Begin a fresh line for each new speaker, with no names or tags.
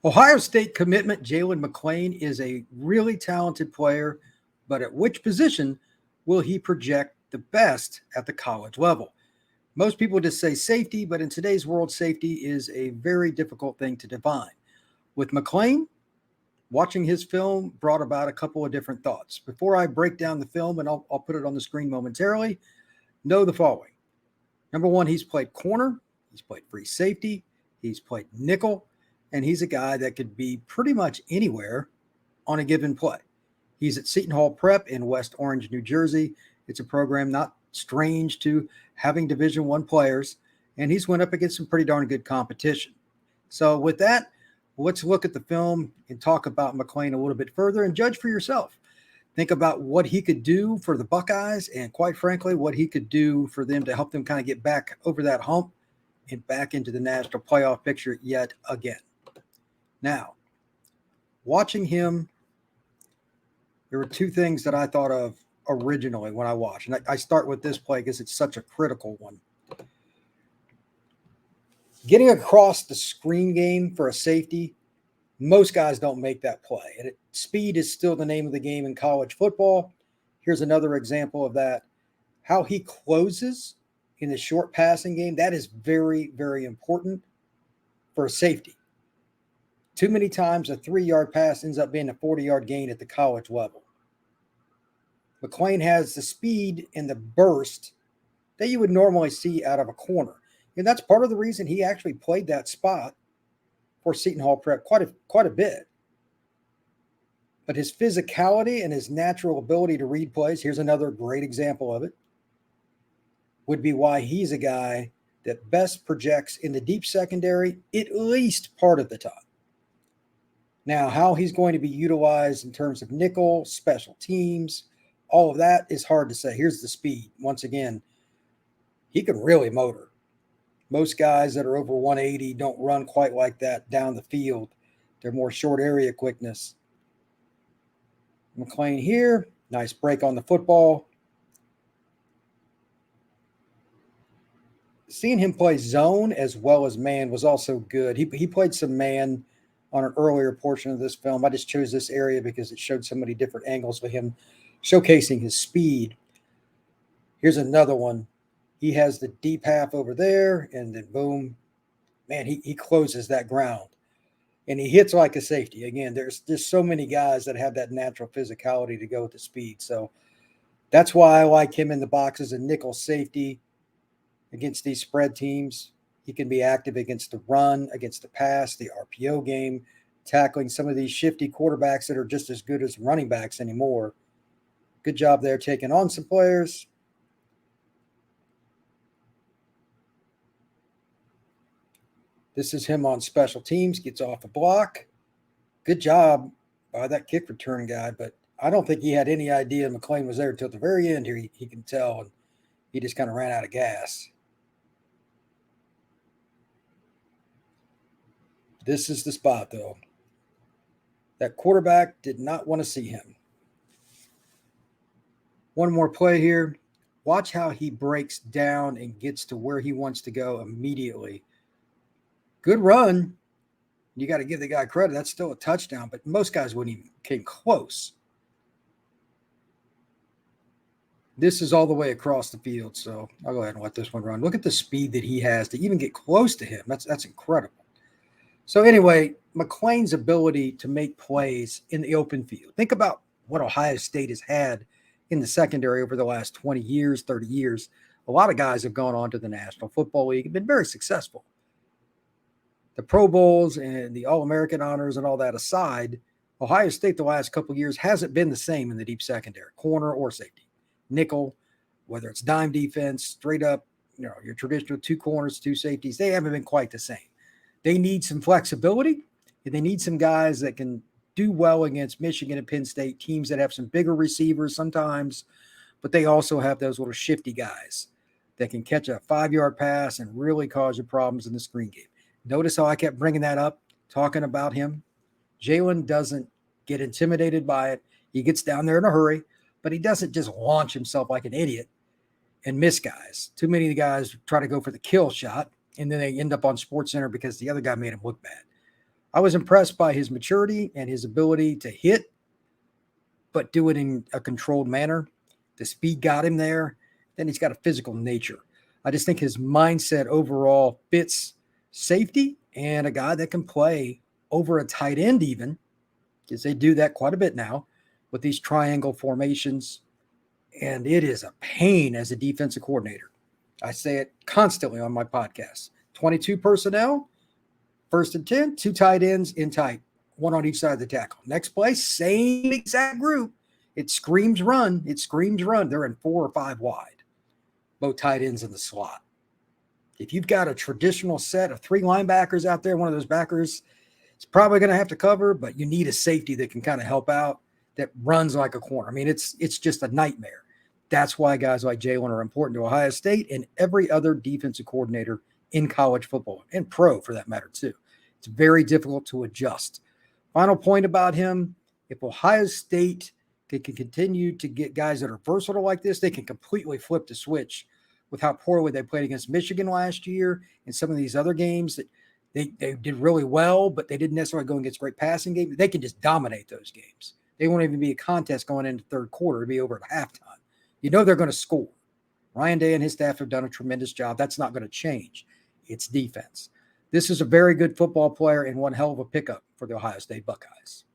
Ohio State commitment Jaylen McClain is a really talented player, but at which position will he project the best at the college level? Most people just say safety, but in today's world, safety is a very difficult thing to define. With McClain, watching his film brought about a couple of different thoughts. Before I break down the film, and I'll put it on the screen momentarily, know the following. Number one, he's played corner, he's played free safety, he's played nickel, and he's a guy that could be pretty much anywhere on a given play. He's at Seton Hall Prep in West Orange, New Jersey. It's a program not strange to having Division I players, and he's went up against some pretty darn good competition. So with that, let's look at the film and talk about McClain a little bit further and judge for yourself. Think about what he could do for the Buckeyes and, quite frankly, what he could do for them to help them kind of get back over that hump and back into the national playoff picture yet again. Now, watching him, there were two things that I thought of originally when I watched. And I start with this play because it's such a critical one. Getting across the screen game for a safety, most guys don't make that play. And speed is still the name of the game in college football. Here's another example of that. How he closes in the short passing game, that is very, very important for a safety. Too many times a 3-yard pass ends up being a 40-yard gain at the college level. McClain has the speed and the burst that you would normally see out of a corner. And that's part of the reason he actually played that spot for Seton Hall Prep quite a bit. But his physicality and his natural ability to read plays, here's another great example of it, would be why he's a guy that best projects in the deep secondary at least part of the time. Now, how he's going to be utilized in terms of nickel, special teams, all of that is hard to say. Here's the speed. Once again, he can really motor. Most guys that are over 180 don't run quite like that down the field. They're more short area quickness. McClain here, nice break on the football. Seeing him play zone as well as man was also good. He played some man on an earlier portion of this film. I just chose this area because it showed so many different angles of him showcasing his speed. Here's another one. He has the deep half over there, and then boom, man, he closes that ground. And he hits like a safety. Again, there's so many guys that have that natural physicality to go with the speed. So that's why I like him in the box as a nickel safety against these spread teams. He can be active against the run, against the pass, the RPO game, tackling some of these shifty quarterbacks that are just as good as running backs anymore. Good job there taking on some players. This is him on special teams, gets off a block. Good job by that kick return guy, but I don't think he had any idea McClain was there until the very end here. He can tell, and he just kind of ran out of gas. This is the spot, though. That quarterback did not want to see him. One more play here. Watch how he breaks down and gets to where he wants to go immediately. Good run. You got to give the guy credit. That's still a touchdown, but most guys wouldn't even came close. This is all the way across the field, so I'll go ahead and let this one run. Look at the speed that he has to even get close to him. That's incredible. So anyway, McClain's ability to make plays in the open field. Think about what Ohio State has had in the secondary over the last 20 years, 30 years. A lot of guys have gone on to the National Football League and been very successful. The Pro Bowls and the All-American honors and all that aside, Ohio State the last couple of years hasn't been the same in the deep secondary, corner or safety. Nickel, whether it's dime defense, straight up, your traditional 2 corners, 2 safeties, they haven't been quite the same. They need some flexibility, and they need some guys that can do well against Michigan and Penn State, teams that have some bigger receivers sometimes, but they also have those little shifty guys that can catch a 5-yard pass and really cause you problems in the screen game. Notice how I kept bringing that up, talking about him. Jaylen doesn't get intimidated by it. He gets down there in a hurry, but he doesn't just launch himself like an idiot and miss guys. Too many of the guys try to go for the kill shot, and then they end up on SportsCenter because the other guy made him look bad. I was impressed by his maturity and his ability to hit, but do it in a controlled manner. The speed got him there. Then he's got a physical nature. I just think his mindset overall fits safety and a guy that can play over a tight end even, because they do that quite a bit now with these triangle formations. And it is a pain as a defensive coordinator. I say it constantly on my podcast. 22 personnel, 1st and 10, 2 tight ends in tight, 1 on each side of the tackle. Next play, same exact group. It screams run. It screams run. They're in 4 or 5 wide, both tight ends in the slot. If you've got a traditional set of 3 linebackers out there, one of those backers is probably going to have to cover, but you need a safety that can kind of help out, that runs like a corner. I mean, it's just a nightmare. That's why guys like Jaylen are important to Ohio State and every other defensive coordinator in college football and pro for that matter too. It's very difficult to adjust. Final point about him, if Ohio State can continue to get guys that are versatile like this, they can completely flip the switch with how poorly they played against Michigan last year and some of these other games that they did really well, but they didn't necessarily go against great passing games. They can just dominate those games. They won't even be a contest going into third quarter. It'll be over at halftime. You know they're going to score. Ryan Day and his staff have done a tremendous job. That's not going to change. It's defense. This is a very good football player and one hell of a pickup for the Ohio State Buckeyes.